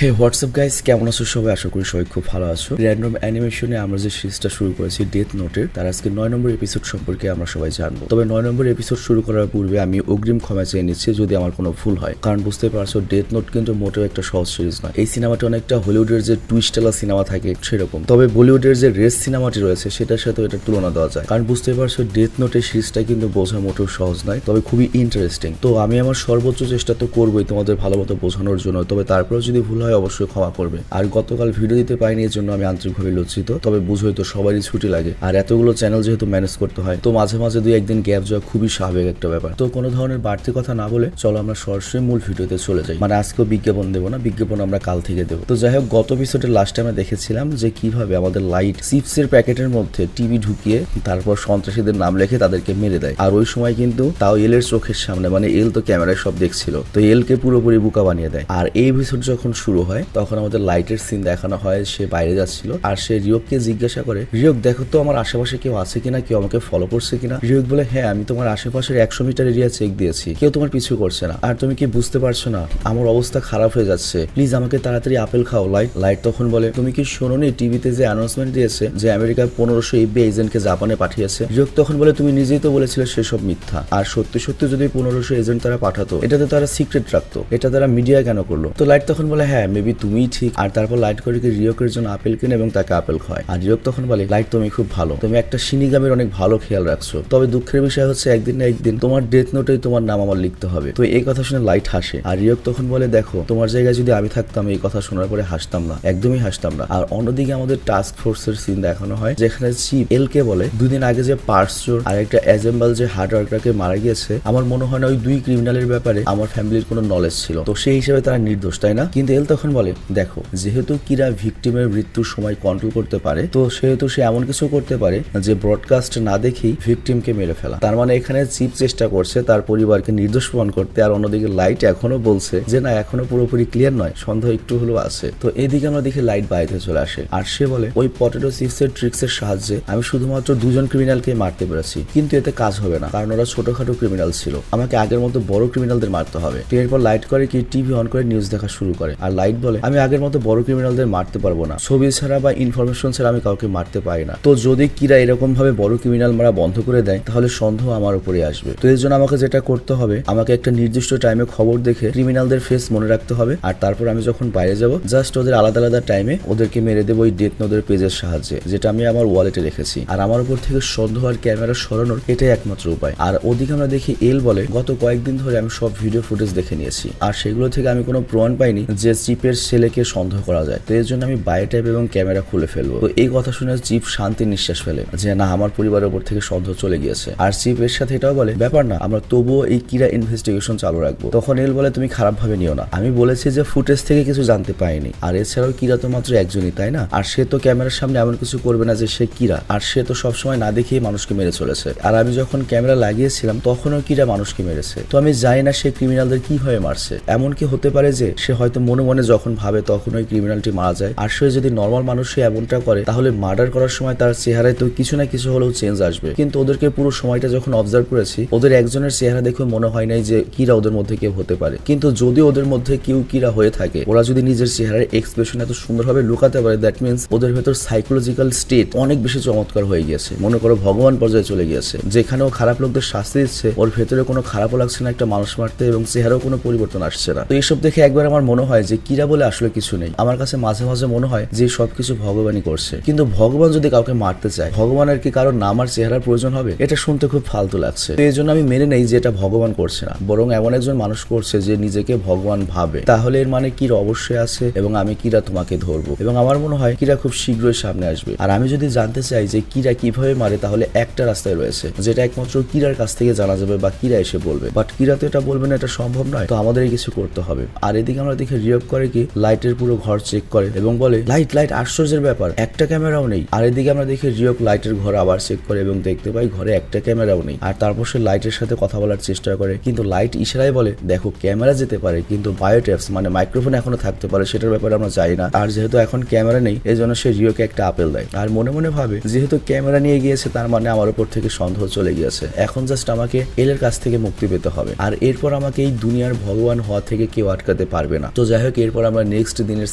হে WhatsApp guys, কেমন আছো সবাই? আশা করি সবাই খুব ভালো আছো। র্যান্ডম অ্যানিমেশনে আমরা যে সিরিজটা শুরু করেছি ডেথ নোটের, তার আজকে 9 নম্বর এপিসোড সম্পর্কে আমরা সবাই জানবো। তবে 9 নম্বর এপিসোড শুরু করার পূর্বে আমি অগ্রিম ক্ষমা চেয়ে নিচ্ছি যদি আমার কোনো ভুল হয়, কারণ বুঝতে পারছো ডেথ নোট কিন্তু মোটেও একটা সহজ সিরিজ নয়। এই সিনেমাটা অনেকটা হলিউডের যে টুইস্টওয়ালা সিনেমা থাকে সেরকম, তবে বলিউডের যে রেস সিনেমাটি রয়েছে সেটার সাথে এটার তুলনা দেওয়া যায়। কারণ বুঝতে পারছো ডেথ নোটের সিরিজটা কিন্তু বোঝা মোটেও সহজ নয়, তবে খুবই ইন্টারেস্টিং। তো আমি আমার সর্বোচ্চ চেষ্টা তো করবোই তোমাদের ভালো মতো বোঝানোর জন্য, তবে তারপরেও যদি ভুল হয় অবশ্যই ক্ষমা করবে। আর গতকাল ভিডিও দিতে পারিনি, এর জন্য আমি আন্তরিকভাবে লজ্জিত। তবে বুঝোই তো সবারই ছুটি লাগে, আর এতগুলো চ্যানেল যেহেতু ম্যানেজ করতে হয়, তো মাঝে মাঝে দুই একদিন গ্যাপ যাওয়া খুবই স্বাভাবিক একটা ব্যাপার। তো কোনো ধরনের বাড়তি কথা না বলে চলো আমরা সরাসরি মূল ভিডিওতে চলে যাই। মানে আজকেও বিজ্ঞাপন দেবো না, বিজ্ঞাপন আমরা কাল থেকে দেবো। তো যাই হোক, গত এপিসোডের লাস্টে আমরা দেখেছিলাম যে কিভাবে আমাদের লাইট চিপসের প্যাকেটের মধ্যে টিভি ঢুকিয়ে তারপর সন্ত্রাসীদের নাম লেখে তাদেরকে মেরে দেয়। আর ওই সময় কিন্তু তাও এলের চোখের সামনে, মানে এল তো ক্যামেরায় সব দেখছিল, তো এলকে পুরোপুরি বোকা বানিয়ে দেয়। আর এই এপিসোড যখন শুরু হয় তখন আমাদের লাইটের সিন দেখানো হয়, সে বাইরে যাচ্ছিল আর সে রিয়ককে জিজ্ঞাসা করে, রিয়ক দেখো তো আমার আশেপাশে কেউ আছে কিনা, কেউ আমাকে ফলো করছে কিনা। রিয়ক বলে, হ্যাঁ আমি তোমার আশেপাশের 100 মিটার এরিয়া চেক দিয়েছি, কেউ তোমার পিছু করছে না। আর তুমি কি বুঝতে পারছো না আমার অবস্থা খারাপ হয়ে যাচ্ছে, প্লিজ আমাকে তাড়াতাড়ি আপেল খাও। লাইট তখন বলে, তুমি কি শোনোনি টিভিতে যে অ্যানাউন্সমেন্ট দিয়েছে যে আমেরিকা 1500 FBI এজেন্টকে জাপানে পাঠিয়েছে? রিয়ক তখন বলে, তুমি নিজেই তো বলেছিলে সেসব মিথ্যা, আর সত্যি সত্যি যদি 1500 এজেন্ট তারা পাঠাতো, এটা তো তারা সিক্রেট রাখতো, এটা তারা মিডিয়া কেন করলো? তো লাইট তখন বলে, হ্যাঁ মেবি তুমিই ঠিক। আর তারপর লাইট করে রিয়কের জন্য আপেল কিনে এবং তাকে আপেল খায়। আর রিয়ক তখন বলে, লাইট তুমি খুব ভালো, তুমি একটা শিনিগামের অনেক ভালো খেয়াল রাখছো, তবে দুঃখের বিষয় হচ্ছে একদিন না একদিন তোমার ডেথ নোটেই তোমার নাম আমার লিখতে হবে। তো এই কথা শুনে লাইট হাসে, আর রিয়ক তখন বলে, দেখো তোমার জায়গায় যদি আমি থাকতাম এই কথা শোনার পরে হাসতাম না, একদমই হাসতাম না। আর অন্যদিকে আমাদের টাস্ক ফোর্সের সিন দেখানো হয়, যেখানে চিফ এলকে বলে, দুদিন আগে যে পার্স চোর আর একটা অ্যাজেম্বল যে হার্ড ওয়ার্কারকে মারা গিয়েছে, আমার মনে হয় না ওই দুই ক্রিমিনালের ব্যাপারে আমার ফ্যামিলির কোনো নলেজ ছিল, তো সেই হিসেবে তারা নির্দোষ, তাই না? কিন্তু এল তখন বলে, দেখো যেহেতু কিরা ভিকটিমের মৃত্যুর সময় কন্ট্রোল করতে পারে, তো সেহেতু সে এমন কিছু করতে পারে যে ব্রডকাস্ট না দেখেই ভিকটিমকে মেরে ফেলা। তার মানে এখানে চিফ চেষ্টা করছে তার পরিবারকে নির্দোষ প্রমাণ করতে, আর অন্যদিকে লাইট এখনো বলছে যে না এখনো পুরোপুরি ক্লিয়ার নয়, সন্দেহ একটু হলেও আছে। তো এদিকে আমরা দেখি লাইট বাড়িতে চলে আসে, আর সে বলে, ওই পটেটো চিপসের ট্রিক্সের সাহায্যে আমি শুধুমাত্র 2জন ক্রিমিনালকে মারতে পেরেছি, কিন্তু এতে কাজ হবে না, কারণ ওরা ছোটখাটো ক্রিমিনাল ছিল, আমাকে আগের মতো বড় ক্রিমিনালদের মারতে হবে। তো এরপর লাইট করে কি টিভি অন করে নিউজ দেখা শুরু করে, আর লাইট বলে, আমি আগের মতো বড় ক্রিমিনালদের মারতে পারবো না, ছবি ছাড়া বা ইনফরমেশন ছাড়া আমি কাউকে মারতে পারি না। তো যদি কিরা এরকম ভাবে বড় ক্রিমিনাল মারা বন্ধ করে দেয় তাহলে সন্দেহ আমার উপরে আসবে। তো এর জন্য আমাকে যেটা করতে হবে, আমাকে একটা নির্দিষ্ট টাইমে খবর দেখে ক্রিমিনালদের ফেস মনে রাখতে হবে, আর তারপর আমি যখন বাইরে যাব জাস্ট ওদের আলাদা আলাদা টাইমে ওদেরকে মেরে দেবো ওই ডেথ নোটের পেজের সাহায্যে, যেটা আমি আমার ওয়ালেটে রেখেছি। আর আমার উপর থেকে সন্দেহ আর ক্যামেরা সরানোর এটাই একমাত্র উপায়। আর ওদিকে আমরা দেখি এল বলে, গত কয়েকদিন ধরে আমি সব ভিডিও ফুটেজ দেখে নিয়েছি, আর সেগুলো থেকে আমি কোনো প্রমাণ পাইনি যে চিপের ছেলেকে সন্দেহ করা যায়, তো এর জন্য আমি বায়ো টাইপ এবং ক্যামেরা খুলে ফেলবো। তো এই কথা শুনে চিফ শান্তির নিঃশ্বাস ফেলে যে না, আমার পরিবারের উপর থেকে সন্দেহ চলে গিয়েছে। আর চিফ এর সাথে এটাও বলে, ব্যাপার না, আমরা তবুও এই কিরা ইনভেস্টিগেশন চালু রাখবো। তখন এল বলে, তুমি খারাপ ভাবে নিও না, আমি বলেছি যে ফুটেজ থেকে কিছু জানতে পাইনি, আর এছাড়াও কিরা তো মাত্র একজনই, তাই না? আর সে তো ক্যামেরার সামনে এমন কিছু করবে না যে সে কিরা, আর সে তো সবসময় না দেখিয়ে মানুষকে মেরে চলেছে। আর আমি যখন ক্যামেরা লাগিয়েছিলাম তখনও কিরা মানুষকে মেরেছে, তো আমি জানি না সে ক্রিমিনালদের কিভাবে মারছে। এমন কি হতে পারে যে সে হয়তো মনে মনে যখন ভাবে তখন ওই ক্রিমিনালটি মারা যায়, আর সে যদি নর্মাল মানুষ এমনটা করে তাহলে মার্ডার করার সময় তার চেহারায় তো কিছু না কিছু হলেও চেঞ্জ আসবে। কিন্তু ওদেরকে পুরো সময়টা যখন অবজার্ভ করেছি, ওদের একজনের চেহারা দেখে মনে হয় নাই যে কিরা ওদের মধ্যে কেউ হতে পারে। কিন্তু যদি ওদের মধ্যে কেউ কিরা হয়ে থাকে, ওরা যদি নিজের চেহারার এক্সপ্রেশন এত সুন্দরভাবে লুকাতে পারে, দ্যাট মিন্স ওদের ভেতর সাইকোলজিক্যাল স্টেট অনেক বেশি চমৎকার হয়ে গিয়েছে, মনে করো ভগবান পর্যায়ে চলে গিয়েছে, যেখানেও খারাপ লোকদের শাস্তি দিচ্ছে ওর ভেতরে কোনো খারাপও লাগছে না একটা মানুষ মারতে, এবং চেহারাও কোনো পরিবর্তন আসছে না। তো এইসব দেখে একবার আমার মনে হয় যে কিরা বলে আসলে কিছু নেই। আমার কাছে মাঝে মাঝে মনে হয় যে সবকিছু ভগবানই করছে, কিন্তু ভগবান যদি কাউকে মারতে চায়, ভগবানের কি কারণ নাম আর চেহারার প্রয়োজন হবে? এটা শুনতে খুব ফালতু লাগছে। তো এই জন্য আমি মেনে নেই যে এটা ভগবান করছে না, বরং এমন একজন মানুষ করছে যে নিজেকে ভগবান ভাবে। তাহলে এর মানে কিরা অবশ্যই আছে, এবং আমি কিরা তোমাকে ধরবো, এবং আমার মনে হয় কিরা খুব শীঘ্রই সামনে আসবে। আর আমি যদি জানতে চাই যে কিরা কিভাবে মারে, তাহলে একটা রাস্তায় রয়েছে, যেটা একমাত্র কিরার কাছ থেকে জানা যাবে বা কিরা এসে বলবে, বাট কিরা তো এটা বলবে না, এটা সম্ভব নয়। তো আমাদেরই কিছু করতে হবে। আর এদিকে আমরা দেখে রিয়ক করে কি লাইটের পুরো ঘর চেক করে এবং বলে, লাইট আশ্চর্যের ব্যাপার, একটা ক্যামেরাও নেই। আর এদিকে আমরা দেখি রিয়ক লাইটের ঘর আবার চেক করে এবং দেখতে পাই ঘরে একটা ক্যামেরাও নেই। আর তারপর সে লাইটের সাথে কথা বলার চেষ্টা করে, কিন্তু লাইট ইশারায় বলে, দেখো ক্যামেরা যেতে পারে কিন্তু বায়োটেপস মানে মাইক্রোফোন এখনো থাকতে পারে, সেটার ব্যাপারে আমরা জানি না। আর যেহেতু এখন ক্যামেরা নেই, এই জন্য সে রিয়কে একটা আপেল দেয়, আর মনে মনে ভাবে যেহেতু ক্যামেরা নিয়ে গিয়েছে তার মানে আমার উপর থেকে সন্দেহ চলে গিয়েছে, এখন জাস্ট আমাকে এলের কাছ থেকে মুক্তি পেতে হবে, আর এরপর আমাকে এই দুনিয়ার ভগবান হওয়া থেকে কেউ আটকাতে পারবে না। তো যাই হোক, এরপর আমরা নেক্সট দিনের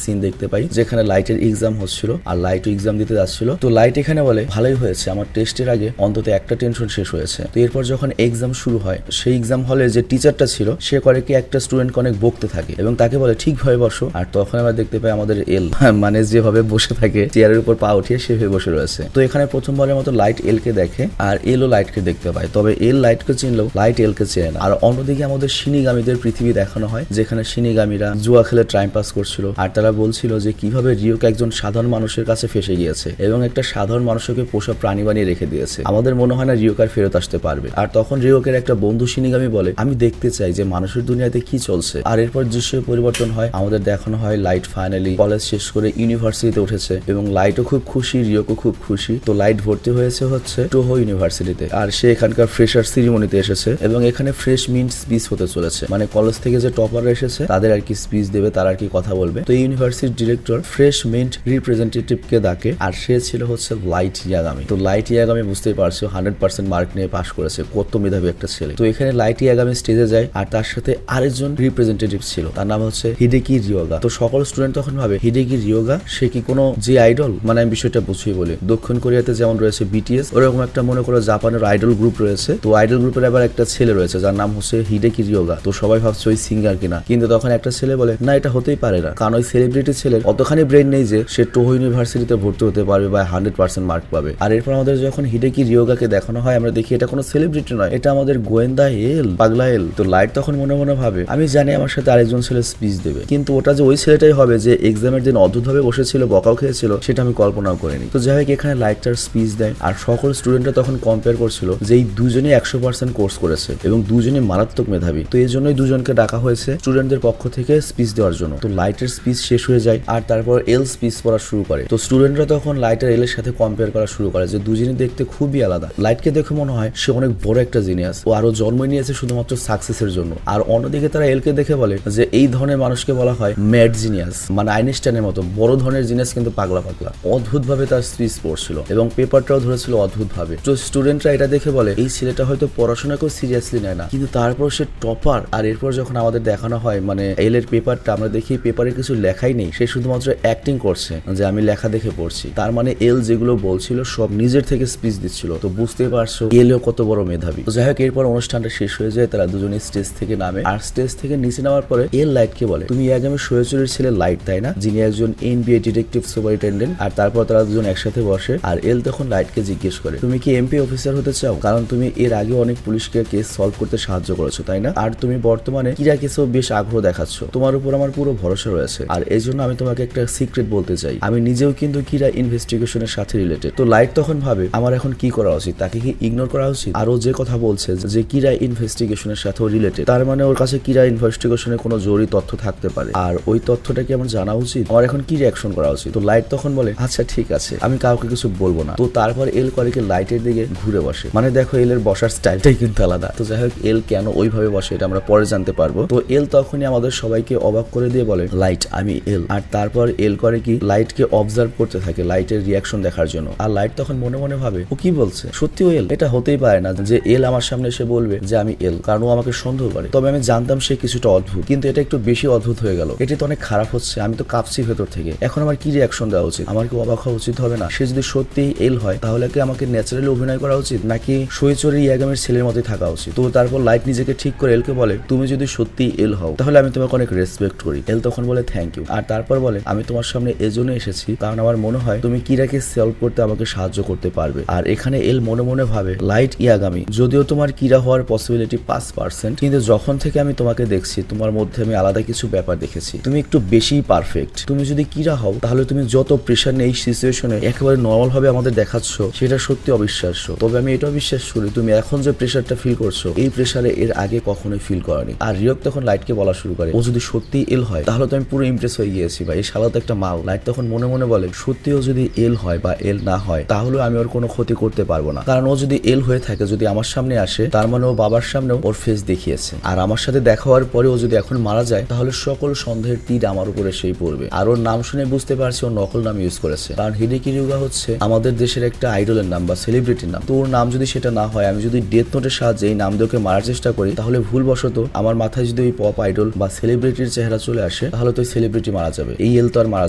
সিন দেখতে পাই যেখানে লাইটের এক্সাম হচ্ছিল আর লাইটও এক্সাম দিতে যাচ্ছিল। তো লাইট এখানে বলে ভালোই হয়েছে, আমার টেস্টের আগে অন্তত একটা টেনশন শেষ হয়েছে। তো এরপর যখন এক্সাম শুরু হয় সেই এক্সাম হলে যে টিচারটা ছিল সে করে কি একটা স্টুডেন্টকে অনেক বকতে থাকে এবং তাকে বলে ঠিকভাবে বসো। আর তখন আমরা দেখতে পাই আমাদের এল মানে যেভাবে বসে থাকে চেয়ারের উপর পা উঠিয়ে সেভাবে বসে রয়েছে। তো এখানে প্রথমবারের মতো লাইট এল কে দেখে আর এলও লাইটকে দেখতে পায়, তবে এল লাইটকে চিনলেও লাইট এল কে চেনে না। আর অন্যদিকে আমাদের শিনিগামীদের পৃথিবী দেখানো হয় যেখানে শিনিগামীরা জুয়া খেলে টাইম পাস করছিল আর তারা বলছিল যে কিভাবে রিওকে একজন সাধারণ মানুষের কাছে ফেসে গিয়েছে এবং একটা সাধারণ মানুষকে পোষা প্রাণী বানিয়ে রেখে দিয়েছে। আমাদের মনে হয় না রিওকে আর ফেরত আসতে পারবে। আর তখন রিওকের একটা বন্ধু শিনিগামী বলে আমি দেখতে চাই যে মানুষের দুনিয়াতে কি চলছে। আর এরপর দৃশ্য পরিবর্তন হয়, আমাদের দেখানো হয় লাইট ফাইনালি কলেজ শেষ করে ইউনিভার্সিটিতে উঠেছে এবং লাইটও খুব খুশি, রিওকে খুব খুশি। তো লাইট ভর্তি হয়েছে হচ্ছে টোহো ইউনিভার্সিটিতে আর সে এখানকার ফ্রেশার সিরিমনিতে এসেছে এবং এখানে ফ্রেশ মিন্ট স্পিচ হতে চলেছে, মানে কলেজ থেকে যে টপার এসেছে তাদের আর কি স্পিচ দেবে, তারা আর কি কথা বলবে। তো ইউনিভার্সিটির ডিরেক্টর ফ্রেশ মিন্ট রিপ্রেজেন্টেটিভকে ডাকে আর সে ছিল হচ্ছে লাইট ইয়াগামি। তো লাইট ইয়াগামি বুঝতেই পারছো 100% মার্ক নিয়ে পাশ করেছে, কত মেধাবী একটা ছেলে। তো এখানে লাইট ইয়াগামি স্টেজে যায় আর তার সাথে আরেকজন রিপ্রেজেন্টেটিভ ছিল, তার নাম হচ্ছে হিডেকি রিওগা। তো সকল স্টুডেন্ট তখন ভাবে হিডেকি রিওগা সে কি কোনো যে আইডল, মানে আমি বিষয়টা বুঝিয়ে বলি। দক্ষিণ কোরিয়াতে যেমন রয়েছে বিটিএস, ওরকম একটা মনে করো জাপানের আইডল গ্রুপ রয়েছে। তো আইডল গ্রুপের আবার একটা ছেলে রয়েছে যার নাম হচ্ছে হিডেকি রিওগা। তো সবাই ভাবছে ওই সিঙ্গার কিনা, কিন্তু তখন একটা ছেলে বলে না এটা হতেই পারে না, কারণ ওই সেলিব্রিটি ছেলের অতখানি ব্রেন নেই যে সে টোহো ইউনিভার্সিটিতে ভর্তি হতে পারবে বা 100% মার্ক পাবে। আর এরপর আমাদের যখন হিডেকি রিওগাকে দেখানো হয় আমরা দেখি এটা কোনো সেলিব্রিটি নয়, এটা আমাদের গোয়েন্দা এল, পাগলা এল। তো লাইট তখন মনে মনে ভাবে আমি জানি আমার সাথে আরেকজন ছেলে স্পিচ দেবে, কিন্তু ওটা যে ওই ছেলেটাই হবে যে এক্সামের দিন অদ্ভুতভাবে বসেছিল, বকাও খেয়েছিল, সেটা আমি কল্পনাও করিনি। তো যাই হোক এখানে লাইটটার স্পিচ দেয় আর সকল স্টুডেন্টরা তখন কম্পেয়ার করছিল যে এই দুজনেই 100% কোর্স করেছে এবং দুজনেই মারাত্মক মেধাবী। তো এই জন্যই দুজনকে ডাকা হয়েছে স্টুডেন্টদের পক্ষ থেকে স্পিচ দেওয়ার জন্য। তো লাইটের স্পিচ শেষ হয়ে যায় আর তারপর এল স্পিচ পড়া শুরু করে। তো স্টুডেন্টরা তখন লাইট আর এলের সাথে কম্পেয়ার করা শুরু করে যে দুজনই দেখতে খুবই আলাদা। লাইটকে দেখে মনে হয় সে অনেক বড় একটা জিনিয়াস, ও আরো জন্ম নিয়েছে শুধুমাত্র সাকসেসের জন্য। আর অন্যদিকে তারা এলকে দেখে বলে যে এই ধরনের মানুষকে বলা হয় ম্যাড জিনিয়াস, মানে আইনস্টাইনের মতো বড় ধরনের জিনিয়াস কিন্তু পাগলা পাগলা। অদ্ভুত ভাবে তার স্পিচ পড়ছিল এবং পেপারটাও ধরেছিল অদ্ভুত ভাবে। তো স্টুডেন্টরা এটা দেখে বলে এই ছেলেটা হয়তো পড়াশোনাকেও সিরিয়াসলি নেয় না, কিন্তু তারপর সে টপার। আর এরপর যখন আমাদের দেখানো হয় মানে এল এর পেপারটা, আমরা দেখি পেপারে কিছু লেখাই নেই, সে শুধুমাত্র অ্যাক্টিং করছে যে আমি লেখা দেখে পড়ছি। তার মানে এল যেগুলো বলছিল সব নিজের থেকে স্পিচ দিচ্ছিল। তো বুঝতেই পারছো এলও কত বড় মেধাবী। তো যাই হোক এরপর অনুষ্ঠানটা শেষ হয়ে যায়, তারা দুজনে স্টেজ থেকে নামে আর স্টেজ থেকে নিচে নামার পরে এল লাইটকে বলে তুমি আগামী সহচরীর ছেলে লাইট তাই না, যিনি একজন এনবিএ ডিটেকটিভ সুপারিনটেন্ডেন্ট। আর তারপর তারা দুজন একসাথে বসে আর এল তখন লাইটকে জিজ্ঞেস করে তুমি কি এমপি অফিসার হতে চাও, কারণ তুমি এর আগে অনেক পুলিশকে কেস সলভ করতে সাহায্য করেছো তাই না, আর তুমি বর্তমানে কিরা কেসেও বেশ আগ্রহ দেখাচ্ছ, তোমার উপর আমার পুরো ভরসা রয়েছে। আর এই জন্য আমি তোমাকে একটা সিক্রেট বলতে চাই, আমি নিজেও কিন্তু কিরা ইনভেস্টিগেশনের সাথে রিলেটেড। তো লাইট তখন ভাবে আমার এখন কি করা উচিত, তাকে কি ইগনোর করা উচিত? আর ও যে কথা বলছে যে কিরা ইনভেস্টিগেশনের সাথেও রিলেটেড, তার মানে ওর কাছে কিরা ইনভেস্টিগেশনের কোনো জরুরি তথ্য থাকতে পারে। আর ওই তথ্যটা কি আমার জানা উচিত, আমার এখন কি রিঅ্যাকশন করা উচিত? তো লাইট তখন বলে আচ্ছা ঠিক আছে, আমি কাউকে কিছু বলবো না। তো তারপর এল করে কি লাইটের দিকে ঘুরে বসে, মানে দেখো এল এর বসার স্টাইলটাই কিন্তু আলাদা। তো যাই হোক এল কেন ওইভাবে বসে এটা আমরা পরে জানতে পারবো। তো এল তখনই আমাদের সবাইকে অবাক করে দিয়ে বলে লাইট আমি এল। আর তারপর এল করে কি লাইটকে অবজার্ভ করতে থাকে লাইটের রিয়াকশন দেখার জন্য। আর লাইট তখন মনে মনে ভাবে ও কি বলছে, সত্যিও এল? এটা হতেই পারে না যে এল আমার সামনে এসে বলবে যে আমি এল, কারণ ও আমাকে সন্দেহ করে। তবে আমি জানতাম সে কিছুটা অদ্ভুত, কিন্তু এটা একটু বেশি অদ্ভুত হয়ে গেল। এটি তো অনেক খারাপ হচ্ছে, আমি তো কাঁপছি ভেতর থেকে। এখন আমার কি রিয়াকশন দেওয়া উচিত? আমার কি অবাক হওয়া উচিত হবে না? সে যদি সত্যিই এল হয় তাহলে কি আমাকে ন্যাচারালি অভিনয় করা উচিত, নাকি সইচরি ইয়াগামের ছেলের মতোই থাকা উচিত? তো তারপর লাইট নিজেকে ঠিক করে এলকে বলে তুমি যদি সত্যি এল হও তাহলে আমি তোমাকে অনেক রেসপেক্ট করি। এল তখন বলে থ্যাংক ইউ। আর তারপর বলে আমি তোমার সামনে এজন্য এসেছি কারণ আমার মনে হয় তুমি কিরাকে সলভ করতে আমাকে সাহায্য করতে পারবে। আর এখানে এল মনে মনে ভাবে লাইট ইয়াগামি, যদিও তোমার কিরা হওয়ার পসিবিলিটি 5%, কিন্তু যখন থেকে আমি তোমাকে দেখছি তোমার মধ্যে আমি আলাদা কিছু ব্যাপার দেখেছি, তুমি একটু বেশি পারফেক্ট। তুমি যদি কিরা হও তাহলে তুমি যত প্রেশার নেই সিচুয়েশনে একেবারে নর্মাল ভাবে আমাদের দেখাচ্ছ সেটা সত্যি অবিশ্বাস্য। তবে আমি এটাও বিশ্বাস করি তুমি এখন যে প্রেশারটা ফিল করছো এই প্রেশারে এর আগে কখনোই ফিল করনি। আর রিয়ক তখন লাইটকে বলা শুরু করে ও যদি সত্যি এল হয় তাহলে তো আমি পুরো ইমপ্রেস হয়ে গিয়েছি বা এই শালা তো একটা মাল। লাইট তখন মনে মনে বলে সত্যিও যদি এল হয় বা এল না হয় তাহলে আমি ওর কোনো ক্ষতি করতে পারবো না, কারণ ও যদি এল হয়ে থাকে যদি আমার সামনে আসে তার মানে ও বাবার সামনেও ওর ফেস দেখিয়েছে। আর আমার সাথে দেখা হওয়ার পরে ও যদি এখন মারা যায় তাহলে সকল সন্দেহের তীর আমার উপরে সেই পড়বে। আর ওর নাম শুনে বুঝতে পারছি ও নকল নাম ইউজ করেছে, কারণ হিডেকি রিওগা হচ্ছে আমাদের দেশের একটা আইডলের নাম বা সেলিব্রিটির নাম। তো ওর নাম যদি সেটা না হয়, আমি যদি ডেথ নোটের সাহায্যে এই নাম দিয়ে ওকে মারার চেষ্টা করি তাহলে ভুলবশত আমার মাথায় যদি ওই পপ আইডল বা সেলিব্রিটির চেহারা চলে আসে তাহলে তো সেলিব্রিটি মারা যাবে, এই এল তো আর মারা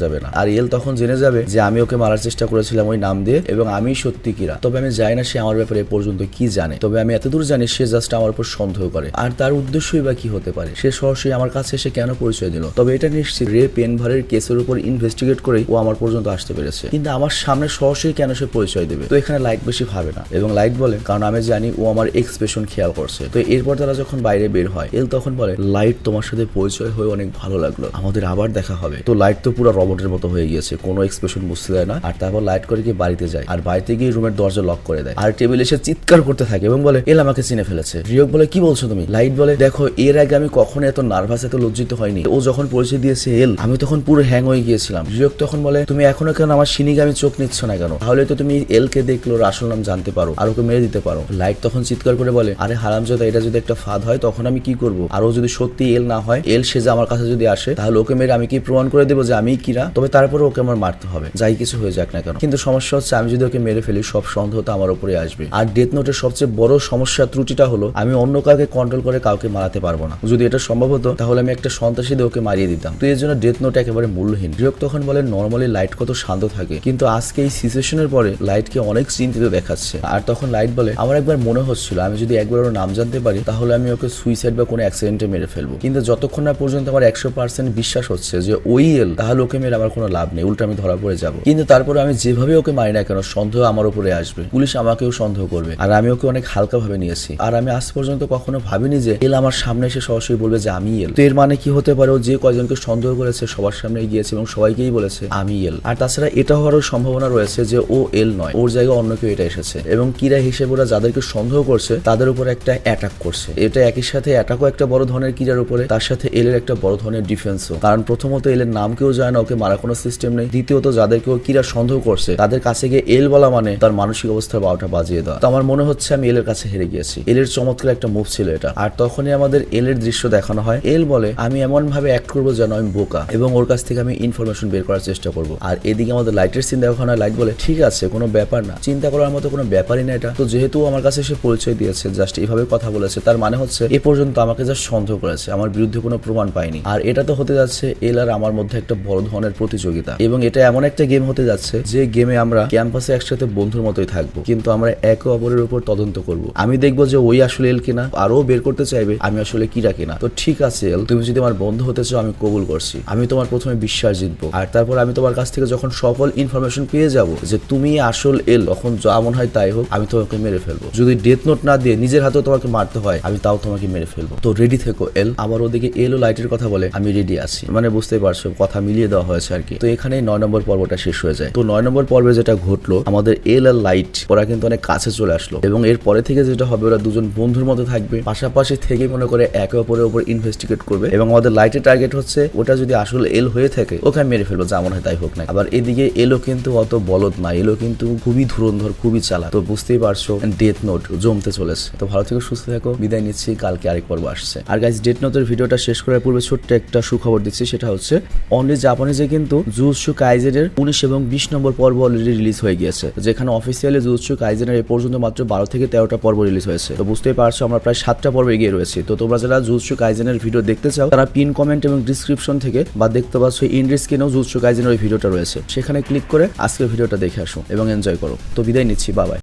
যাবে না। আর এল তখন জেনে যাবে যে আমি ওকে মারার চেষ্টা করেছিলাম ওই নাম দিয়ে এবং আমি সত্যি কিরা। তবে আমি জানি না সে আমার ব্যাপারে এ পর্যন্ত কি জানে, তবে আমি এতদূর জানি সে জাস্ট আমার উপর সন্দেহ করে। আর তার উদ্দেশ্যই বা কি হতে পারে? সে সরাসরি আমার কাছে এসে কেন পরিচয় দিল? তবে এটা নিশ্চিত রে পেনভারের কেসের উপর ইনভেস্টিগেট করেই ও আমার পর্যন্ত আসতে পেরেছে, কিন্তু আমার সামনে সরাসরি কেন সে পরিচয় দেবে? তো এখানে লাইট বেশি ভাবে না এবং লাইট বলে কারণ আমি জানি ও আমার এক্সপ্রেশন খেয়াল করছে। তো এরপর তারা যখন বাইরে বের হয় এল তখন বলে লাইট তোমার সাথে পরিচয় হয়ে অনেক ভালো লাগলো, আমাদের আবার দেখা হবে। তো লাইট তো পুরো রবটের মতো হয়ে গিয়েছে, কোনো এক্সপ্রেশন বুঝতে দেয় না। আর তারপর লাইট করে গিয়ে বাড়িতে যায় আর বাড়িতে গিয়ে রুমের দরজা লক করে দেয় আর টেবিল এসে চিৎকার করতে থাকে এবং বলে এল আমাকে চিনে ফেলেছে। রিয়ক বলে কি বলছো তুমি? লাইট বলে দেখো এর আগে আমি কখনো এত নার্ভাস এত লজ্জিত হয়নি। ও যখন পরিচয় দিয়েছে এল আমি তখন পুরো হ্যাং হয়ে গিয়েছিলাম। রিয়ক তখন বলে তুমি এখনো কেন আমার শিনিগামি চোখ নিচ্ছ না কেন? তাহলে তো তুমি এল কে দেখলো ওর আসল নাম জানতে পারো আর ওকে মেরে দিতে পারো। লাইট তখন চিৎকার করে বলে আরে হারামজাদা, এটা যদি একটা ফাঁদ হয় তখন আমি কি করবো? আর ও যদি সত্যি এল না হয়, এল সে যে আমার কাছে যদি আসে তাহলে ওকে মেরে আমি কি প্রমাণ করে দেবো যে আমি কিরা? তবে তারপরে ওকে আমার মারতে হবে, যাই কিছু হয়ে যাক না কেন। কিন্তু সমস্যা হচ্ছে আমি যদি ওকে মেরে ফেলি সব সন্দেহ তো আমার উপরে আসবে। আর ডেথ নোটের সবচেয়ে বড় সমস্যা ত্রুটিটা হলো আমি অন্য কাউকে কন্ট্রোল করে কাউকে মারাতে পারবো না। যদি এটা সম্ভব হতো তাহলে আমি একটা সন্ত্রাসী দিয়ে ওকে মারিয়ে দিতাম। তো এর জন্য ডেথ নোট একেবারে মূল্যহীন। রিয়ক তখন বলে নর্মালি লাইট কত শান্ত থাকে, কিন্তু আজকে এই সিচুয়েশনের পরে লাইটকে অনেক চিন্তিত দেখাচ্ছে। আর তখন লাইট বলে আমার একবার মনে হচ্ছিল আমি যদি একবার ওর নাম জানতে পারি তাহলে আমি ওকে সুইসাইড বা কোনো অ্যাক্সিডেন্টে মেরে ফেলবো, কিন্তু যতক্ষণ না পর্যন্ত আমার 100% বিশ্বাস হচ্ছে যে ওই এল তাহলে ওকে মেরে আমার কোনো লাভ নেই, উল্টো আমি ধরা পড়ে যাবো। কিন্তু তারপরে আমি যেভাবে ওকে মারি না কেন সন্দেহ আমার উপরে আসবে, পুলিশ আমাকেও সন্দেহ করবে। আর আমি ওকে অনেক হালকা ভাবে নিয়েছি আর আমি আজ পর্যন্ত কখনো ভাবিনি যে এল আমার সামনে এসে সরাসরি বলবে যে আমি এল। তো এর মানে কি হতে পারে? ও যে কয়জনকে সন্দেহ করেছে সবার সামনে গিয়েছে এবং সবাইকেই বলেছে আমি এল। আর তাছাড়া এটা হওয়ারও সম্ভাবনা রয়েছে যে ও এল নয়, ওর জায়গায় অন্য কেউ এটা এসেছে এবং কিরা হিসেবে ওরা যাদেরকে সন্দেহ করছে তাদের উপর একটা অ্যাটাক করছে। এটা একই সাথে অ্যাটাকও একটা বড় ধরনের কিরার উপরে, তার সাথে এল এর একটা বড় ধরনের ডিফেন্সও। কারণ প্রথমত এল এর নাম কেউ জানে না, ওকে মারা কোনো সিস্টেম নেই। দ্বিতীয়ত যাদেরকে ও কিরা সন্দেহ করছে তাদের কাছে গিয়ে এল বলা মানে তার মানসিক অবস্থার 12টা বাজিয়ে দেওয়া। তো আমার মনে হচ্ছে আমি এল এর কাছে হেরে গিয়েছি। এল এর চমৎকার একটা মুভ ছিল এটা। আর তখনই আমাদের এল এর দৃশ্য দেখানো হয়। এল বলে আমি এমন ভাবে অ্যাক্ট করবো যেন আমি বোকা এবং ওর কাছ থেকে আমি ইনফরমেশন বের করার চেষ্টা করবো। আর এদিকে আমাদের লাইটের সিন দেখানো হয়। লাইট বলে ঠিক আছে কোনো ব্যাপার না, চিন্তা করার মতো কোনো ব্যাপারই না এটা। তো যেহেতু আমার কাছে সে পরিচয় দিয়েছে জাস্ট এইভাবে কথা বলেছে, তার মানে হচ্ছে এ পর্যন্ত আমাকে জাস্ট সন্দেহ করেছে, আমার বিরুদ্ধে কোনো প্রমাণ পায়নি। আর এটা তো হতে যাচ্ছে এল আর আমার মধ্যে একটা বড় ধরনের প্রতিযোগিতা এবং এটা এমন একটা গেম হতে যাচ্ছে যে গেমে আমরা ক্যাম্পাসে একসাথে বন্ধুর মতোই থাকবো, কিন্তু আমরা একে অপরের উপর তদন্ত করব। আমি দেখবো যে ওই আসলে এল কিনা, আরো বের করতে চাইবে আমি আসলে কিরা কিনা। তো ঠিক আছে এল, তুমি যদি আমার বন্ধু হতে চাও আমি কবুল করছি, আমি তোমার প্রথমে বিশ্বাস জিতবো আর তারপর আমি তোমার কাছ থেকে যখন সকল ইনফরমেশন পেয়ে যাব যে তুমি আসল এল, তখন যা মনে হয় তাই হোক আমি তোমাকে মেরে ফেলবো। যদি ডেথ নোট না দিয়ে নিজের হাতেও তোমাকে মারতে হয় আমি তাও তোমাকে মেরে ফেলবো। তো রেডি থেকো এল। আবার ওদিকে এল ও লাইটের কথা বলে আমি রেডি আছি, মানে বুঝতেই পারছো কথা মিলিয়ে দেওয়া হয়েছে আর কি। তো এখানে 9 নম্বর পর্বটা শেষ হয়ে যায়। তো 9 নম্বর পর্বে যেটা ঘটলো আমাদের এল আর লাইট ওরা কিন্তু অনেক কাছে চলে আসলো এবং এর পরে থেকে যেটা হবে ওরা দুজন বন্ধুর মতো থাকবে, পাশাপাশি থেকে মনে করে একে অপরের উপর ইনভেস্টিগেট করবে এবং আমাদের লাইটের টার্গেট হচ্ছে ওটা যদি আসলে এল হয়ে থাকে ওকে মেরে ফেলবো, যা মনে হয় তাই হোক না। আবার এদিকে এলও কিন্তু অত বলদ না, এলও কিন্তু খুবই ধুরন্ধর খুবই চালাক। তো বুঝতেই পারছো ডেথ নোট জমতে চলেছে। তো ভালো থেকে সুস্থ থাকো, বিদায় নিচ্ছি, কালকে আরেক পর্ব আসছে। আর গাইস ডেথ নোটের ভিডিওটা শেষ করার পূর্বে ছোট্ট একটা সুখবর দিচ্ছি, সেটা হচ্ছে অনলি জাপানিজে কিন্তু জুজুৎসু কাইজেনের 19 এবং 20 নম্বর পর্ব অলরেডি রিলিজ হয়ে গিয়েছে, যেখানে অফিসিয়ালি জুজুৎসু কাইজেনের এই পর্যন্ত মাত্র 12 থেকে 13টা পর্ব রিলিজ হয়েছে। তো বুঝতেই পারছো আমরা প্রায় 7টা পর্ব এগিয়ে রয়েছি। তো তোমরা যারা জুজুৎসু কাইজেনের ভিডিও দেখতে চাও তারা পিন কমেন্ট এবং ডিসক্রিপশন থেকে বা দেখতে পাচ্ছ ইন্ড স্ক্রিনেও জুজুৎসু কাইজেনের ওই ভিডিওটা রয়েছে, সেখানে ক্লিক করে আজকের ভিডিওটা দেখে আসো এবং এনজয় করো। তো বিদায় নিচ্ছি, বাই বাই।